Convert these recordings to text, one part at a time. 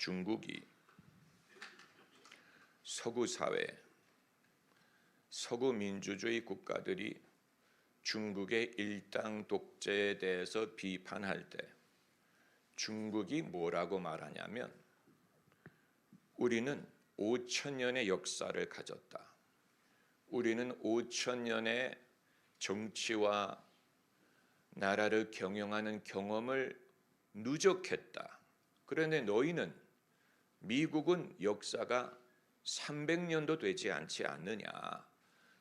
중국이 서구 사회, 서구 민주주의 국가들이 중국의 일당 독재에 대해서 비판할 때 중국이 뭐라고 말하냐면 우리는 5,000년의 역사를 가졌다. 우리는 5,000년의 정치와 나라를 경영하는 경험을 누적했다. 그런데 너희는 미국은 역사가 300년도 되지 않지 않느냐.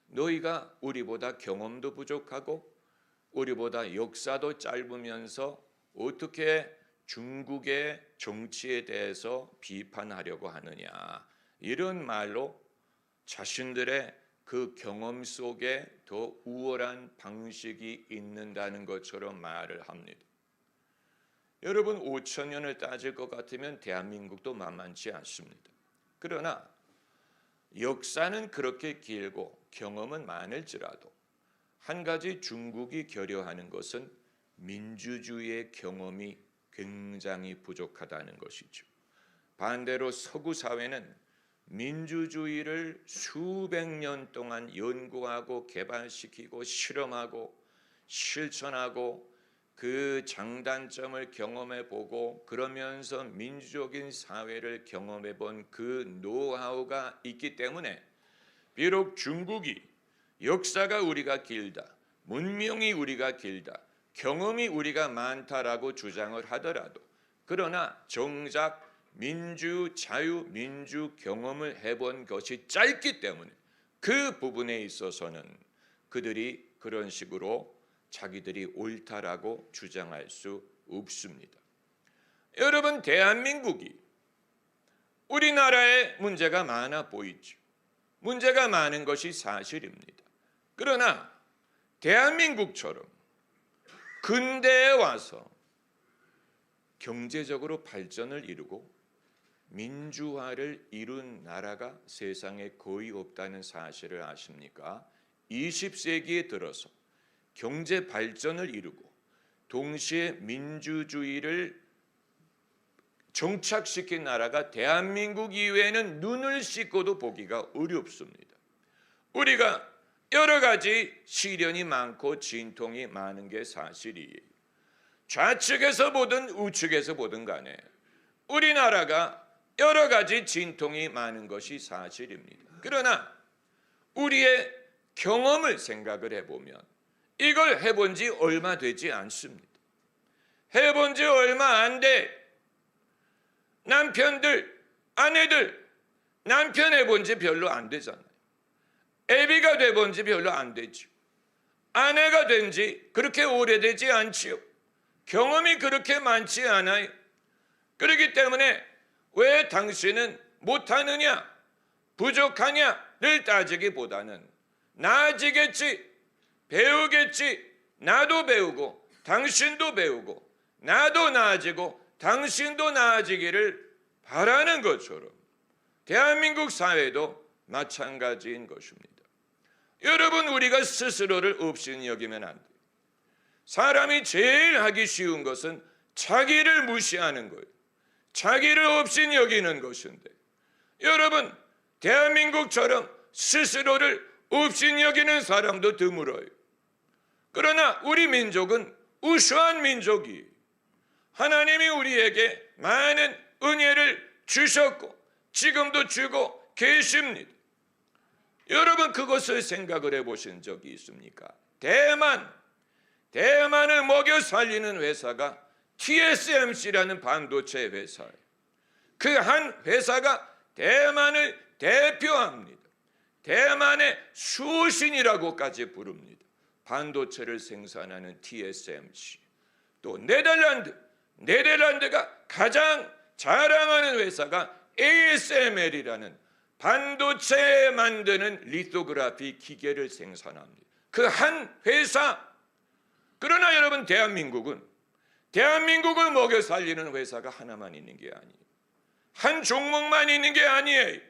너희가 우리보다 경험도 부족하고 우리보다 역사도 짧으면서 어떻게 중국의 정치에 대해서 비판하려고 하느냐. 이런 말로 자신들의 그 경험 속에 더 우월한 방식이 있는다는 것처럼 말을 합니다. 여러분 5,000년을 따질 것 같으면 대한민국도 만만치 않습니다. 그러나 역사는 그렇게 길고 경험은 많을지라도 한 가지 중국이 결여하는 것은 민주주의의 경험이 굉장히 부족하다는 것이죠. 반대로 서구 사회는 민주주의를 수백 년 동안 연구하고 개발시키고 실험하고 실천하고 그 장단점을 경험해보고 그러면서 민주적인 사회를 경험해본 그 노하우가 있기 때문에 비록 중국이 역사가 우리가 길다, 문명이 우리가 길다, 경험이 우리가 많다라고 주장을 하더라도 그러나 정작 민주, 자유, 민주 경험을 해본 것이 짧기 때문에 그 부분에 있어서는 그들이 그런 식으로 자기들이 옳다라고 주장할 수 없습니다. 여러분 대한민국이 우리나라에 문제가 많아 보이죠. 문제가 많은 것이 사실입니다. 그러나 대한민국처럼 근대에 와서 경제적으로 발전을 이루고 민주화를 이룬 나라가 세상에 거의 없다는 사실을 아십니까? 20세기에 들어서 경제 발전을 이루고 동시에 민주주의를 정착시킨 나라가 대한민국 이외에는 눈을 씻고도 보기가 어렵습니다. 우리가 여러 가지 시련이 많고 진통이 많은 게 사실이에요. 좌측에서 보든 우측에서 보든 간에 우리나라가 여러 가지 진통이 많은 것이 사실입니다. 그러나 우리의 경험을 생각을 해보면 이걸 해본 지 얼마 되지 않습니다. 해본 지 얼마 안 돼. 남편들, 아내들, 남편 해본 지 별로 안 되잖아요. 애비가 돼본 지 별로 안 되죠. 아내가 된 지 그렇게 오래되지 않지요. 경험이 그렇게 많지 않아요. 그렇기 때문에 왜 당신은 못하느냐, 부족하냐를 따지기보다는 나아지겠지, 배우겠지, 나도 배우고 당신도 배우고 나도 나아지고 당신도 나아지기를 바라는 것처럼 대한민국 사회도 마찬가지인 것입니다. 여러분 우리가 스스로를 없이 여기면 안 돼요. 사람이 제일 하기 쉬운 것은 자기를 무시하는 거예요. 자기를 없이 여기는 것인데 여러분 대한민국처럼 스스로를 없이 여기는 사람도 드물어요. 그러나 우리 민족은 우수한 민족이에요. 하나님이 우리에게 많은 은혜를 주셨고 지금도 주고 계십니다. 여러분 그것을 생각을 해보신 적이 있습니까? 대만을 먹여 살리는 회사가 TSMC라는 반도체 회사예요. 그 한 회사가 대만을 대표합니다. 대만의 수신이라고까지 부릅니다. 반도체를 생산하는 TSMC. 또 네덜란드가 가장 자랑하는 회사가 ASML이라는 반도체 만드는 리토그라피 기계를 생산합니다. 그 한 회사. 그러나 여러분 대한민국을 먹여 살리는 회사가 하나만 있는 게 아니에요. 한 종목만 있는 게 아니에요.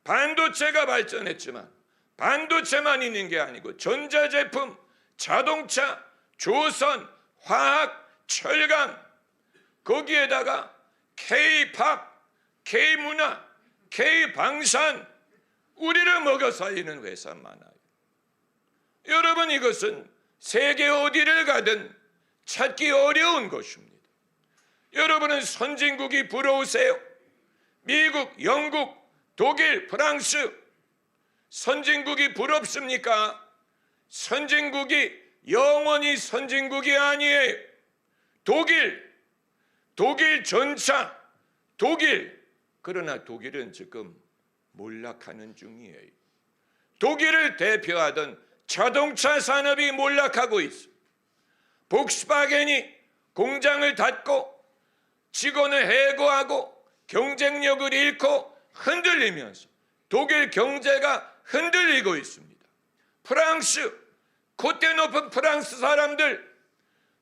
반도체가 발전했지만 반도체만 있는 게 아니고 전자제품, 자동차, 조선, 화학, 철강, 거기에다가 K-팝, K문화, K방산, 우리를 먹여 살리는 회사 많아요. 여러분, 이것은 세계 어디를 가든 찾기 어려운 것입니다. 여러분은 선진국이 부러우세요? 미국, 영국, 독일, 프랑스, 선진국이 부럽습니까? 선진국이 영원히 선진국이 아니에요. 독일 전차, 그러나 독일은 지금 몰락하는 중이에요. 독일을 대표하던 자동차 산업이 몰락하고 있어요. 복스바겐이 공장을 닫고 직원을 해고하고 경쟁력을 잃고 흔들리면서 독일 경제가 흔들리고 있습니다. 프랑스, 콧대 높은 프랑스 사람들,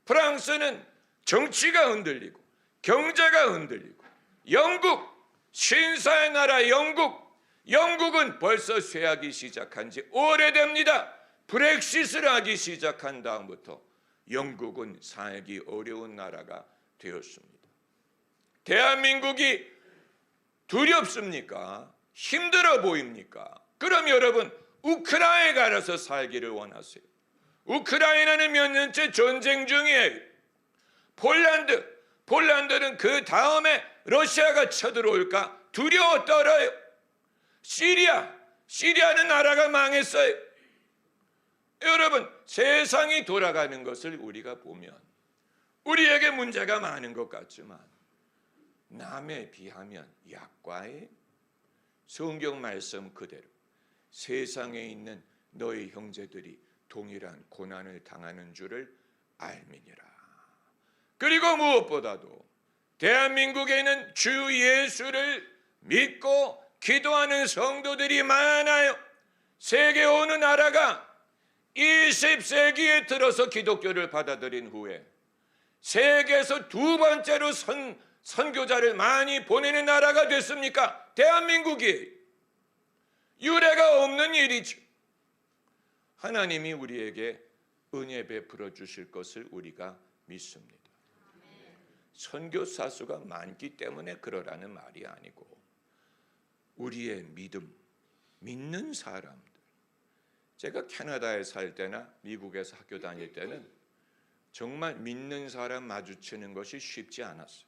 프랑스는 정치가 흔들리고 경제가 흔들리고, 영국, 신사의 나라 영국은 벌써 쇠하기 시작한 지 오래됩니다. 브렉시트를 하기 시작한 다음부터 영국은 살기 어려운 나라가 되었습니다. 대한민국이 두렵습니까? 힘들어 보입니까? 그럼 여러분, 우크라이나에 가서 살기를 원하세요? 우크라이나는 몇 년째 전쟁 중이에요. 폴란드는 그 다음에 러시아가 쳐들어올까 두려워 떨어요. 시리아는 나라가 망했어요. 여러분, 세상이 돌아가는 것을 우리가 보면 우리에게 문제가 많은 것 같지만 남에 비하면 약과에 성경 말씀 그대로 세상에 있는 너희 형제들이 동일한 고난을 당하는 줄을 알미니라. 그리고 무엇보다도 대한민국에는 주 예수를 믿고 기도하는 성도들이 많아요. 세계 어느 나라가 20세기에 들어서 기독교를 받아들인 후에 세계에서 두 번째로 선교자를 많이 보내는 나라가 됐습니까? 대한민국이. 유례가 없는 일이죠. 하나님이 우리에게 은혜 베풀어 주실 것을 우리가 믿습니다. 선교사 수가 많기 때문에 그러라는 말이 아니고 우리의 믿는 사람들. 제가 캐나다에 살 때나 미국에서 학교 다닐 때는 정말 믿는 사람 마주치는 것이 쉽지 않았어요.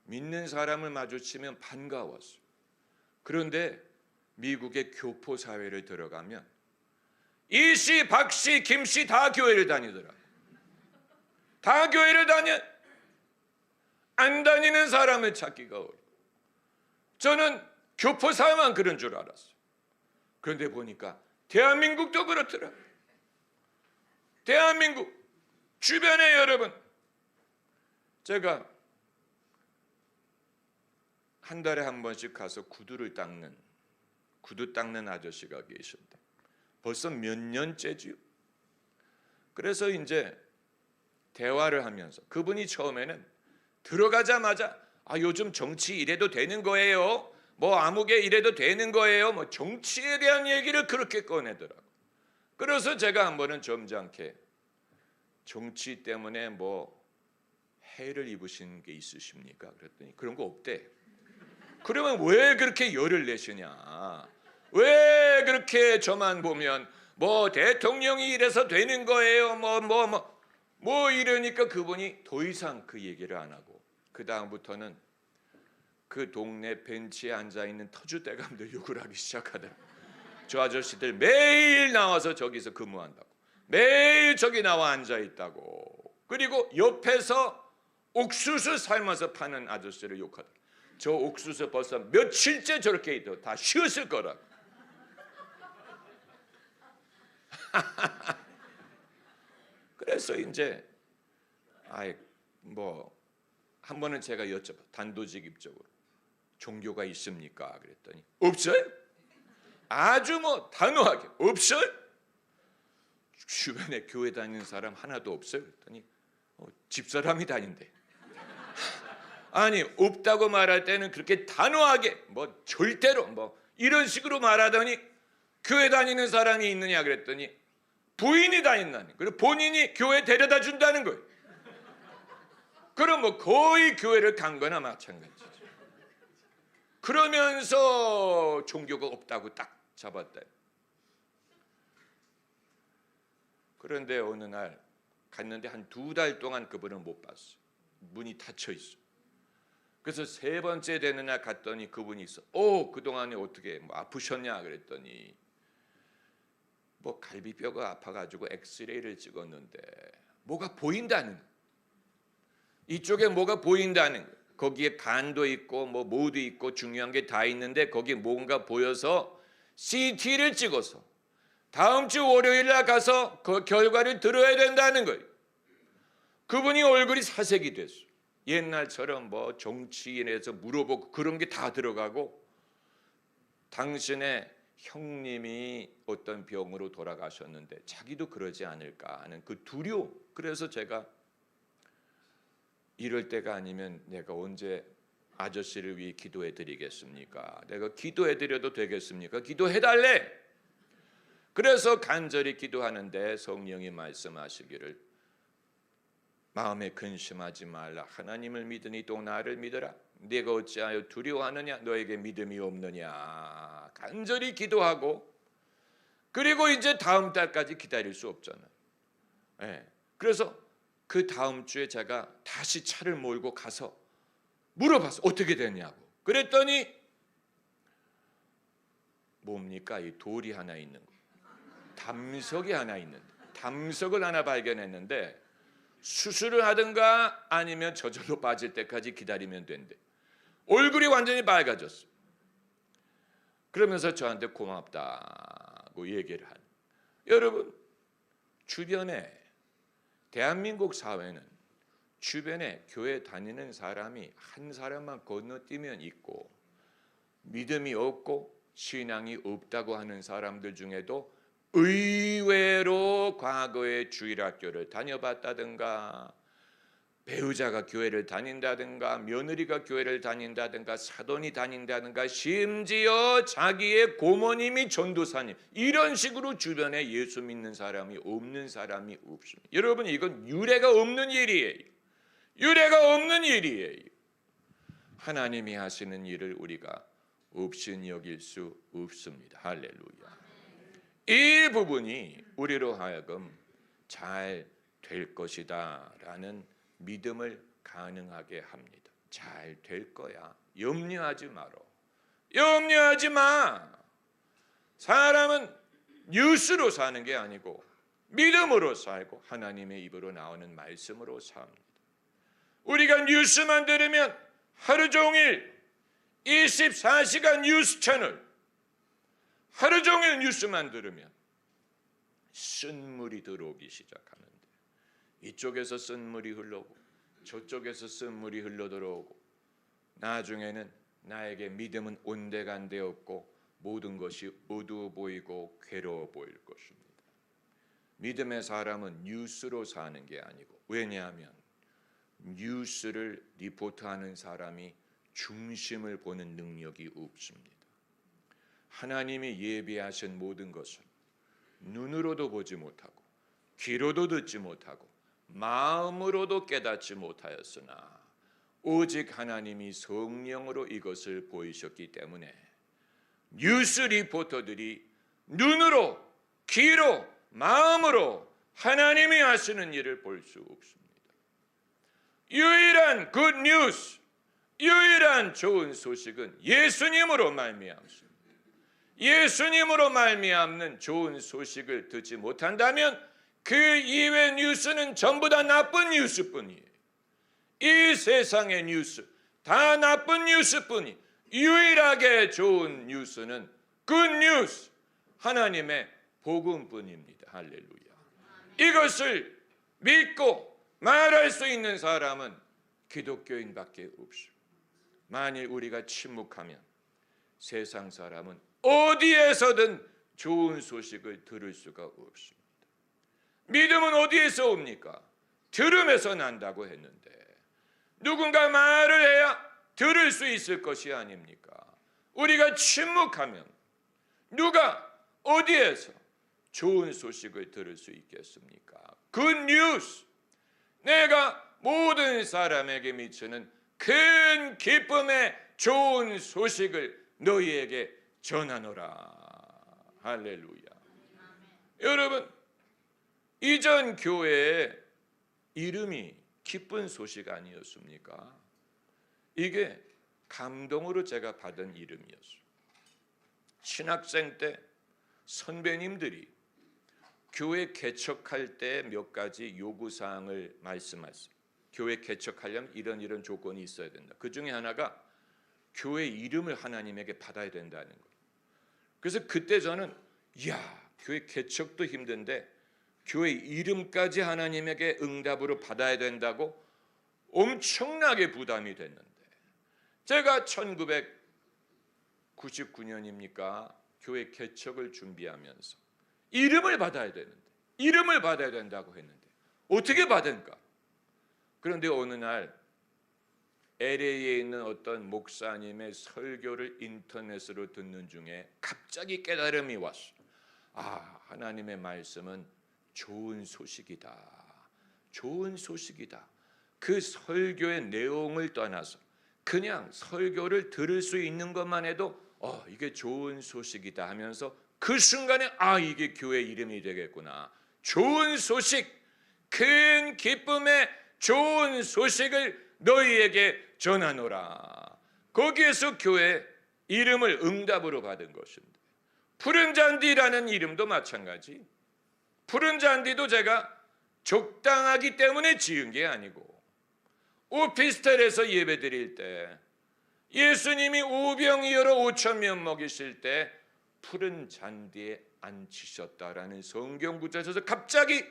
믿는 사람을 마주치면 반가웠어요. 그런데 미국의 교포 사회를 들어가면 이씨, 박씨, 김씨 다 교회를 다니더라고요. 다 교회를 다녀. 안 다니는 사람을 찾기가 어려워. 저는 교포 사회만 그런 줄 알았어요. 그런데 보니까 대한민국도 그렇더라고요. 대한민국 주변에 여러분, 제가 한 달에 한 번씩 가서 구두 닦는 아저씨가 계신다. 벌써 몇 년째지요. 그래서 이제 대화를 하면서 그분이 처음에는 들어가자마자 요즘 정치 이래도 되는 거예요. 뭐 아무개 이래도 되는 거예요. 뭐 정치에 대한 얘기를 그렇게 꺼내더라고. 그래서 제가 한 번은 점잖게 정치 때문에 뭐 해를 입으신 게 있으십니까? 그랬더니 그런 거 없대. 그러면 왜 그렇게 열을 내시냐? 왜 그렇게 저만 보면 뭐 대통령이 이래서 되는 거예요? 뭐 이러니까 그분이 더 이상 그 얘기를 안 하고 그 다음부터는 그 동네 벤치에 앉아 있는 터줏대감들 욕을 하기 시작하더라고요. 저 아저씨들 매일 나와서 저기서 근무한다고, 매일 저기 나와 앉아 있다고, 그리고 옆에서 옥수수 삶아서 파는 아저씨를 욕하더라고요. 저 옥수수 벌써 며칠째 저렇게 있어 다 쉬었을 거라고. 그래서 이제 한 번은 제가 여쭤봐, 단도직입적으로 종교가 있습니까? 그랬더니 없어요. 아주 단호하게 없어요. 주변에 교회 다니는 사람 하나도 없어요. 그랬더니 집사람이 다닌대. 아니, 없다고 말할 때는 그렇게 단호하게 절대로 이런 식으로 말하더니 교회 다니는 사람이 있느냐 그랬더니 부인이 다닌다는. 그리고 본인이 교회 데려다 준다는 거예요. 그럼 거의 교회를 간 거나 마찬가지죠. 그러면서 종교가 없다고 딱 잡았다. 그런데 어느 날 갔는데 한 2달 동안 그분을 못 봤어. 문이 닫혀 있어. 그래서 3번째 되는 날 갔더니 그분이 있어. 그동안에 어떻게 아프셨냐 그랬더니 뭐 갈비뼈가 아파가지고 엑스레이를 찍었는데 뭐가 보인다는 거야. 이쪽에 뭐가 보인다는 거야. 거기에 간도 있고 뭐 모도 있고 중요한 게 다 있는데 거기 뭔가 보여서 CT를 찍어서 다음 주 월요일 날 가서 그 결과를 들어야 된다는 거예요. 그분이 얼굴이 사색이 됐어. 옛날처럼 뭐 정치인에서 물어보고 그런 게 다 들어가고 당신의 형님이 어떤 병으로 돌아가셨는데 자기도 그러지 않을까 하는 그 두려움. 그래서 제가 이럴 때가 아니면 내가 언제 아저씨를 위해 기도해 드리겠습니까? 내가 기도해 드려도 되겠습니까? 기도해 달래. 그래서 간절히 기도하는데 성령이 말씀하시기를 마음에 근심하지 말라. 하나님을 믿으니 또 나를 믿어라. 네가 어찌하여 두려워하느냐? 너에게 믿음이 없느냐? 간절히 기도하고 그리고 이제 다음 달까지 기다릴 수 없잖아. 그래서 그 다음 주에 제가 다시 차를 몰고 가서 물어봤어. 어떻게 됐냐고. 그랬더니 뭡니까? 이 돌이 하나 있는 거. 담석이 하나 있는데 담석을 하나 발견했는데 수술을 하든가 아니면 저절로 빠질 때까지 기다리면 된대. 얼굴이 완전히 밝아졌어. 그러면서 저한테 고맙다고 얘기를 한. 여러분 주변에 대한민국 사회는 주변에 교회 다니는 사람이 한 사람만 건너뛰면 있고 믿음이 없고 신앙이 없다고 하는 사람들 중에도 의외로 과거에 주일학교를 다녀봤다든가 배우자가 교회를 다닌다든가 며느리가 교회를 다닌다든가 사돈이 다닌다든가 심지어 자기의 고모님이 전도사님 이런 식으로 주변에 예수 믿는 사람이 없는 사람이 없습니다. 여러분 이건 유례가 없는 일이에요. 유례가 없는 일이에요. 하나님이 하시는 일을 우리가 없인 여길 수 없습니다. 할렐루야. 이 부분이 우리로 하여금 잘 될 것이다 라는 믿음을 가능하게 합니다. 잘 될 거야. 염려하지 마라. 염려하지 마. 사람은 뉴스로 사는 게 아니고 믿음으로 살고 하나님의 입으로 나오는 말씀으로 삽니다. 우리가 뉴스만 들으면 하루 종일 24시간 뉴스 채널 하루 종일 뉴스만 들으면 쓴물이 들어오기 시작하는데 이쪽에서 쓴물이 흘러오고 저쪽에서 쓴물이 흘러들어오고 나중에는 나에게 믿음은 온데간데 없고 모든 것이 어두워 보이고 괴로워 보일 것입니다. 믿음의 사람은 뉴스로 사는 게 아니고 왜냐하면 뉴스를 리포트하는 사람이 중심을 보는 능력이 없습니다. 하나님이 예비하신 모든 것은 눈으로도 보지 못하고 귀로도 듣지 못하고 마음으로도 깨닫지 못하였으나 오직 하나님이 성령으로 이것을 보이셨기 때문에 뉴스 리포터들이 눈으로 귀로 마음으로 하나님이 하시는 일을 볼 수 없습니다. 유일한 굿 뉴스, 유일한 좋은 소식은 예수님으로 말미암습니다. 예수님으로 말미암는 좋은 소식을 듣지 못한다면 그 이외 뉴스는 전부 다 나쁜 뉴스뿐이에요. 이 세상의 뉴스 다 나쁜 뉴스뿐이 유일하게 좋은 뉴스는 굿 뉴스 하나님의 복음뿐입니다. 할렐루야. 이것을 믿고 말할 수 있는 사람은 기독교인밖에 없습니다. 만일 우리가 침묵하면 세상 사람은 어디에서든 좋은 소식을 들을 수가 없습니다. 믿음은 어디에서 옵니까? 들음에서 난다고 했는데 누군가 말을 해야 들을 수 있을 것이 아닙니까? 우리가 침묵하면 누가 어디에서 좋은 소식을 들을 수 있겠습니까? 굿 뉴스, 내가 모든 사람에게 미치는 큰 기쁨의 좋은 소식을 너희에게 전하노라. 할렐루야. 여러분, 이전 교회의 이름이 기쁜 소식 아니었습니까? 이게 감동으로 제가 받은 이름이었어요. 신학생 때 선배님들이 교회 개척할 때 몇 가지 요구사항을 말씀하셨어요. 교회 개척하려면 이런 조건이 있어야 된다. 그 중에 하나가 교회 이름을 하나님에게 받아야 된다는 거예요. 그래서 그때 저는 교회 개척도 힘든데 교회 이름까지 하나님에게 응답으로 받아야 된다고 엄청나게 부담이 됐는데, 제가 1999년입니까? 교회 개척을 준비하면서 이름을 받아야 되는데, 이름을 받아야 된다고 했는데 어떻게 받을까? 그런데 어느 날 LA에 있는 어떤 목사님의 설교를 인터넷으로 듣는 중에 갑자기 깨달음이 왔어요. 하나님의 말씀은 좋은 소식이다. 좋은 소식이다. 그 설교의 내용을 떠나서 그냥 설교를 들을 수 있는 것만 해도 이게 좋은 소식이다 하면서 그 순간에 이게 교회 이름이 되겠구나. 좋은 소식, 큰 기쁨의 좋은 소식을 너희에게 전하노라. 거기에서 교회 이름을 응답으로 받은 것입니다. 푸른 잔디라는 이름도 마찬가지. 푸른 잔디도 제가 적당하기 때문에 지은 게 아니고, 오피스텔에서 예배 드릴 때 예수님이 오병이어로 5,000명 먹이실 때 푸른 잔디에 앉히셨다라는 성경 구절에서 갑자기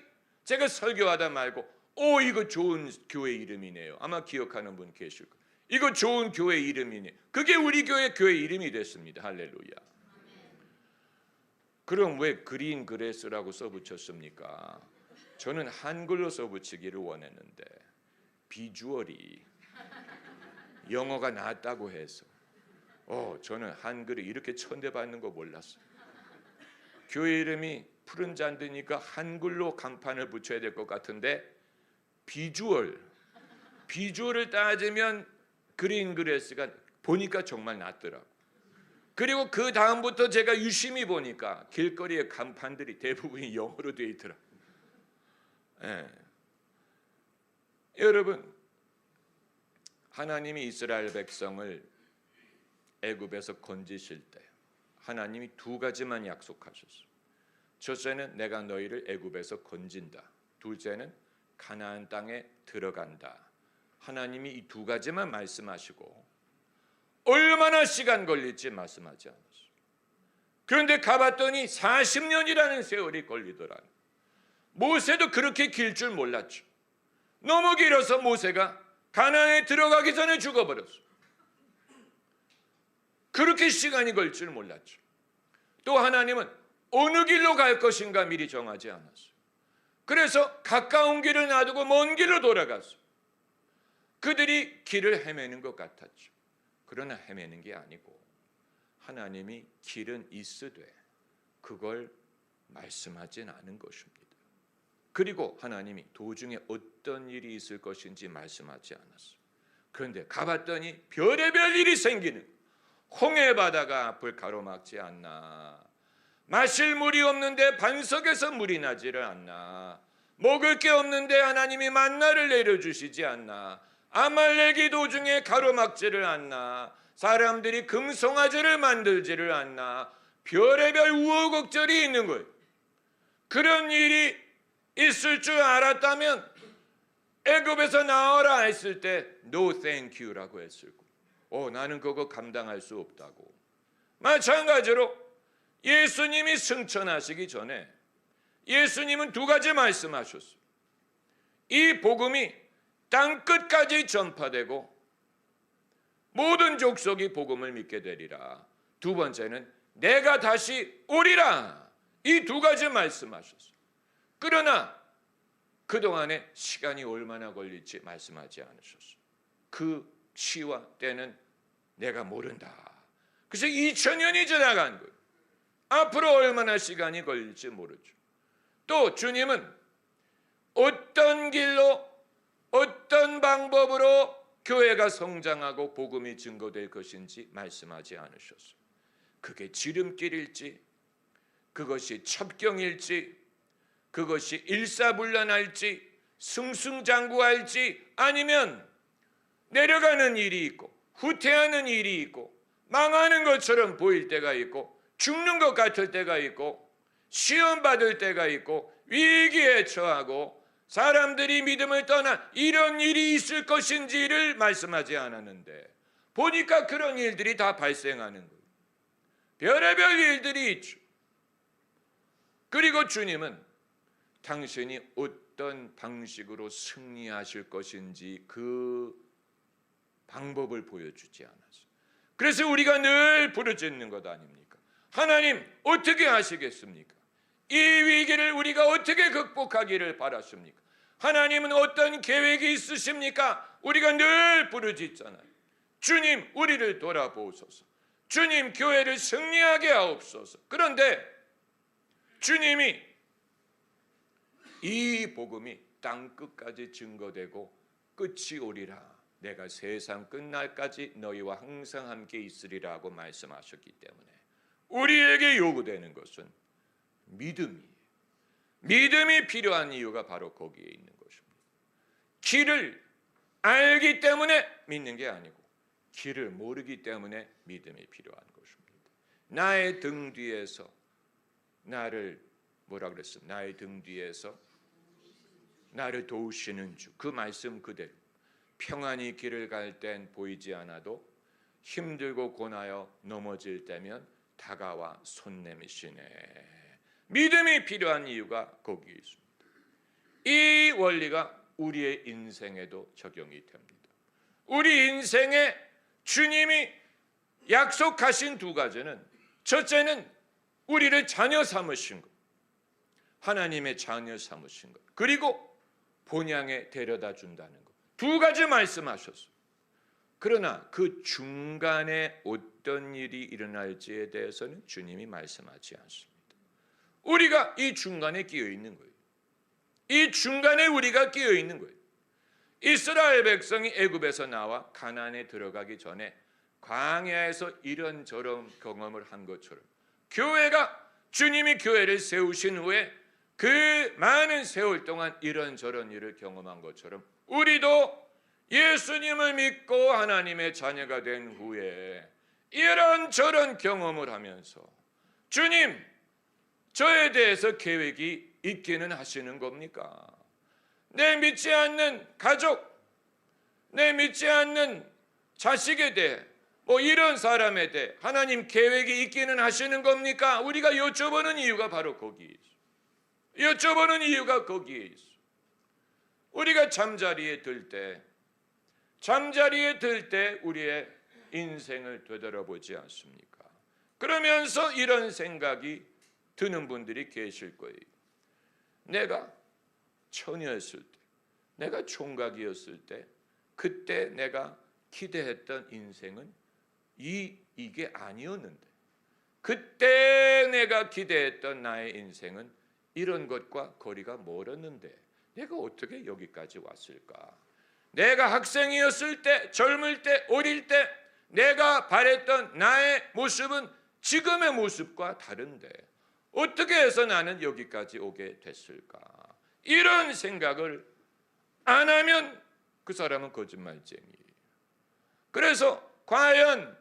제가 설교하다 말고 이거 좋은 교회 이름이네요. 아마 기억하는 분 계실 거예요. 이거 좋은 교회 이름이네. 그게 우리 교회 이름이 됐습니다. 할렐루야. 그럼 왜 그린 그레스라고 써붙였습니까? 저는 한글로 써붙이기를 원했는데 비주얼이 영어가 낫다고 해서 저는 한글이 이렇게 천대받는 거 몰랐어요. 교회 이름이 푸른 잔디니까 한글로 간판을 붙여야 될 것 같은데 비주얼을 따지면 그린 그레스가 보니까 정말 낫더라고. 그리고 그 다음부터 제가 유심히 보니까 길거리의 간판들이 대부분이 영어로 되어 있더라고. 여러분, 하나님이 이스라엘 백성을 애굽에서 건지실 때 하나님이 두 가지만 약속하셨어요. 첫째는 내가 너희를 애굽에서 건진다. 둘째는 가나안 땅에 들어간다. 하나님이 이 두 가지만 말씀하시고 얼마나 시간 걸릴지 말씀하지 않았어요. 그런데 가봤더니 40년이라는 세월이 걸리더라. 모세도 그렇게 길 줄 몰랐죠. 너무 길어서 모세가 가나안에 들어가기 전에 죽어버렸어요. 그렇게 시간이 걸 줄 몰랐죠. 또 하나님은 어느 길로 갈 것인가 미리 정하지 않았어요. 그래서 가까운 길을 놔두고 먼 길로 돌아갔어요. 그들이 길을 헤매는 것 같았죠. 그러나 헤매는 게 아니고 하나님이 길은 있으되 그걸 말씀하진 않은 것입니다. 그리고 하나님이 도중에 어떤 일이 있을 것인지 말씀하지 않았어요. 그런데 가봤더니 별의별 일이 생기는, 홍해 바다가 앞을 가로막지 않나, 마실 물이 없는데 반석에서 물이 나지를 않나, 먹을 게 없는데 하나님이 만나를 내려주시지 않나, 아말렉이 도중에 가로막지를 않나, 사람들이 금송아지를 만들지를 않나, 별의별 우여곡절이 있는 거예요. 그런 일이 있을 줄 알았다면 애굽에서 나와라 했을 때 No thank you라고 했을 거예요. 나는 그거 감당할 수 없다고. 마찬가지로 예수님이 승천하시기 전에 예수님은 두 가지 말씀하셨어요. 이 복음이 땅끝까지 전파되고 모든 족속이 복음을 믿게 되리라. 두 번째는 내가 다시 오리라. 이 두 가지 말씀하셨어요. 그러나 그동안에 시간이 얼마나 걸릴지 말씀하지 않으셨어요. 그 시와 때는 내가 모른다. 그래서 2000년이 지나간 거예요. 앞으로 얼마나 시간이 걸릴지 모르죠. 또 주님은 어떤 길로 어떤 방법으로 교회가 성장하고 복음이 증거될 것인지 말씀하지 않으셨어요. 그게 지름길일지, 그것이 첩경일지, 그것이 일사불란할지, 승승장구할지, 아니면 내려가는 일이 있고 후퇴하는 일이 있고 망하는 것처럼 보일 때가 있고 죽는 것 같을 때가 있고 시험 받을 때가 있고 위기에 처하고 사람들이 믿음을 떠나 이런 일이 있을 것인지를 말씀하지 않았는데 보니까 그런 일들이 다 발생하는 거예요. 별의별 일들이 있죠. 그리고 주님은 당신이 어떤 방식으로 승리하실 것인지 그 방법을 보여주지 않았어요. 그래서 우리가 늘 부르짖는 것 아닙니까? 하나님 어떻게 하시겠습니까? 이 위기를 우리가 어떻게 극복하기를 바라십니까? 하나님은 어떤 계획이 있으십니까? 우리가 늘 부르짖잖아요. 주님 우리를 돌아보소서. 주님 교회를 승리하게 하옵소서. 그런데 주님이 이 복음이 땅끝까지 증거되고 끝이 오리라. 내가 세상 끝날까지 너희와 항상 함께 있으리라고 말씀하셨기 때문에 우리에게 요구되는 것은 믿음이에요. 믿음이 필요한 이유가 바로 거기에 있는 것입니다. 길을 알기 때문에 믿는 게 아니고 길을 모르기 때문에 믿음이 필요한 것입니다. 나의 등 뒤에서 나를 뭐라 그랬습니까? 나의 등 뒤에서 나를 도우시는 주. 그 말씀 그대로 평안히 길을 갈 땐 보이지 않아도 힘들고 고나여 넘어질 때면 다가와 손 내미시네. 믿음이 필요한 이유가 거기에 있습니다. 이 원리가 우리의 인생에도 적용이 됩니다. 우리 인생에 주님이 약속하신 두 가지는 첫째는 우리를 자녀 삼으신 것, 하나님의 자녀 삼으신 것, 그리고 본향에 데려다 준다는 것. 두 가지 말씀하셨어요. 그러나 그 중간에 어떤 일이 일어날지에 대해서는 주님이 말씀하지 않습니다. 우리가 이 중간에 끼어 있는 거예요. 이 중간에 우리가 끼어 있는 거예요. 이스라엘 백성이 애굽에서 나와 가나안에 들어가기 전에 광야에서 이런저런 경험을 한 것처럼 교회가 주님이 교회를 세우신 후에 그 많은 세월 동안 이런저런 일을 경험한 것처럼 우리도 예수님을 믿고 하나님의 자녀가 된 후에 이런저런 경험을 하면서 주님 저에 대해서 계획이 있기는 하시는 겁니까? 내 믿지 않는 가족, 내 믿지 않는 자식에 대해 이런 사람에 대해 하나님 계획이 있기는 하시는 겁니까? 우리가 여쭤보는 이유가 바로 거기에 있어. 여쭤보는 이유가 거기에 있어. 우리가 잠자리에 들 때 우리의 인생을 되돌아보지 않습니까? 그러면서 이런 생각이 드는 분들이 계실 거예요. 내가 처녀였을 때, 내가 총각이었을 때, 그때 내가 기대했던 인생은 이게 아니었는데, 그때 내가 기대했던 나의 인생은 이런 것과 거리가 멀었는데 내가 어떻게 여기까지 왔을까? 내가 학생이었을 때, 젊을 때, 어릴 때 내가 바랬던 나의 모습은 지금의 모습과 다른데 어떻게 해서 나는 여기까지 오게 됐을까? 이런 생각을 안 하면 그 사람은 거짓말쟁이에요. 그래서 과연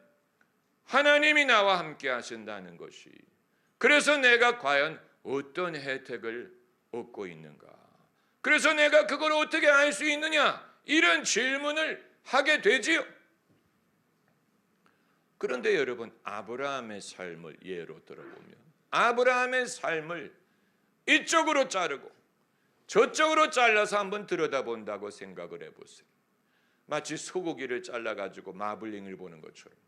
하나님이 나와 함께 하신다는 것이, 그래서 내가 과연 어떤 혜택을 얻고 있는가? 그래서 내가 그걸 어떻게 알 수 있느냐? 이런 질문을 하게 되지요. 그런데 여러분, 아브라함의 삶을 예로 들어보면 아브라함의 삶을 이쪽으로 자르고 저쪽으로 잘라서 한번 들여다본다고 생각을 해보세요. 마치 소고기를 잘라가지고 마블링을 보는 것처럼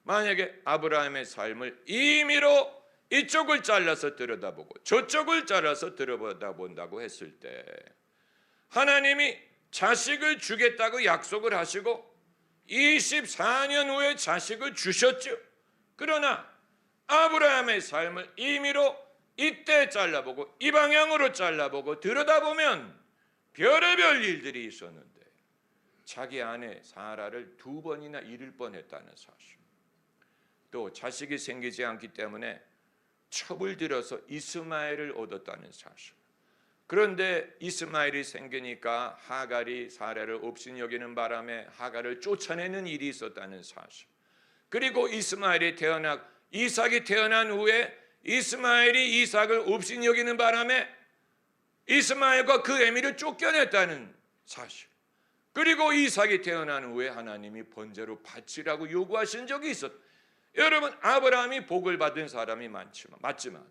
만약에 아브라함의 삶을 임의로 이쪽을 잘라서 들여다보고 저쪽을 잘라서 들여다본다고 했을 때 하나님이 자식을 주겠다고 약속을 하시고 24년 후에 자식을 주셨죠. 그러나 아브라함의 삶을 임의로 이때 잘라보고 이 방향으로 잘라보고 들여다보면 별의별 일들이 있었는데 자기 아내 사라를 2번이나 잃을 뻔했다는 사실. 또 자식이 생기지 않기 때문에 첩을 들여서 이스마엘을 얻었다는 사실. 그런데 이스마엘이 생기니까 하갈이 사라를 업신여기는 바람에 하갈을 쫓아내는 일이 있었다는 사실. 그리고 이스마엘이 이삭이 태어난 후에 이스마엘이 이삭을 업신여기는 바람에 이스마엘과 그 애미를 쫓겨냈다는 사실. 그리고 이삭이 태어난 후에 하나님이 번제로 바치라고 요구하신 적이 있었다. 여러분, 아브라함이 복을 받은 사람이 맞지만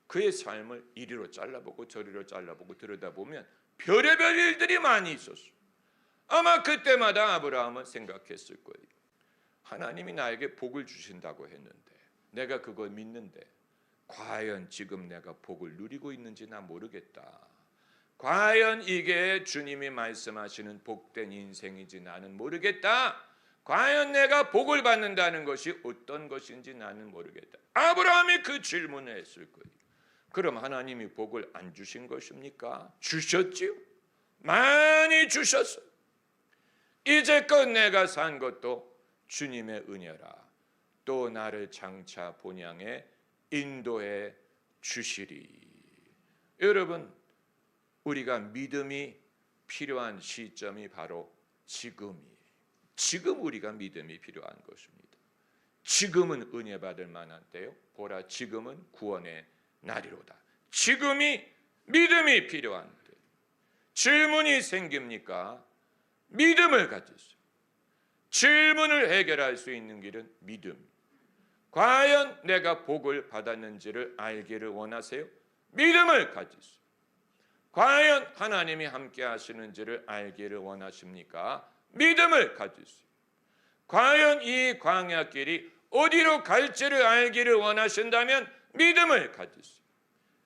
그의 삶을 이리로 잘라보고 저리로 잘라보고 들여다보면 별의별 일들이 많이 있었어요. 아마 그때마다 아브라함은 생각했을 거예요. 하나님이 나에게 복을 주신다고 했는데, 내가 그걸 믿는데 과연 지금 내가 복을 누리고 있는지 나 모르겠다. 과연 이게 주님이 말씀하시는 복된 인생인지 나는 모르겠다. 과연 내가 복을 받는다는 것이 어떤 것인지 나는 모르겠다. 아브라함이 그 질문을 했을 거예요. 그럼 하나님이 복을 안 주신 것입니까? 주셨지요. 많이 주셨어요. 이제껏 내가 산 것도 주님의 은혜라. 또 나를 장차 본향에 인도해 주시리. 여러분, 우리가 믿음이 필요한 시점이 바로 지금이에요. 지금 우리가 믿음이 필요한 것입니다. 지금은 은혜 받을 만한 때요. 보라, 지금은 구원의 날이로다. 지금이 믿음이 필요한 때. 질문이 생깁니까? 믿음을 가지세요. 질문을 해결할 수 있는 길은 믿음. 과연 내가 복을 받았는지를 알기를 원하세요? 믿음을 가지세요. 과연 하나님이 함께 하시는지를 알기를 원하십니까? 믿음을 가지세요. 과연 이 광야길이 어디로 갈지를 알기를 원하신다면 믿음을 가지세요.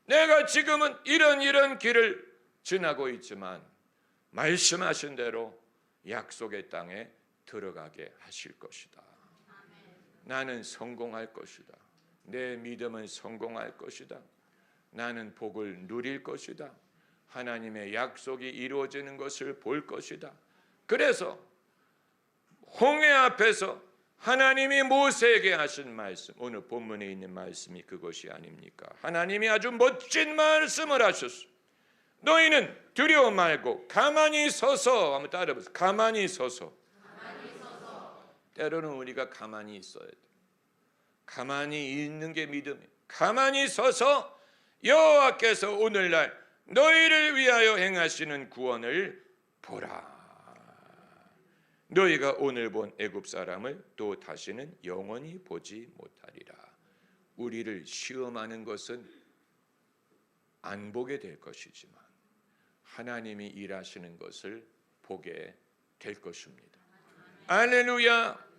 내가 지금은 이런 길을 지나고 있지만 말씀하신 대로 약속의 땅에 들어가게 하실 것이다. 나는 성공할 것이다. 내 믿음은 성공할 것이다. 나는 복을 누릴 것이다. 하나님의 약속이 이루어지는 것을 볼 것이다. 그래서 홍해 앞에서 하나님이 모세에게 하신 말씀, 오늘 본문에 있는 말씀이 그것이 아닙니까? 하나님이 아주 멋진 말씀을 하셨어요. 너희는 두려워 말고 가만히 서서, 한번 따라해보세요. 가만히 서서. 때로는 우리가 가만히 있어야 돼. 가만히 있는 게 믿음이에요. 가만히 서서 여호와께서 오늘날 너희를 위하여 행하시는 구원을 보라. 너희가 오늘 본 애굽 사람을 또 다시는 영원히 보지 못하리라. 우리를 시험하는 것은 안 보게 될 것이지만 하나님이 일하시는 것을 보게 될 것입니다. 할렐루야.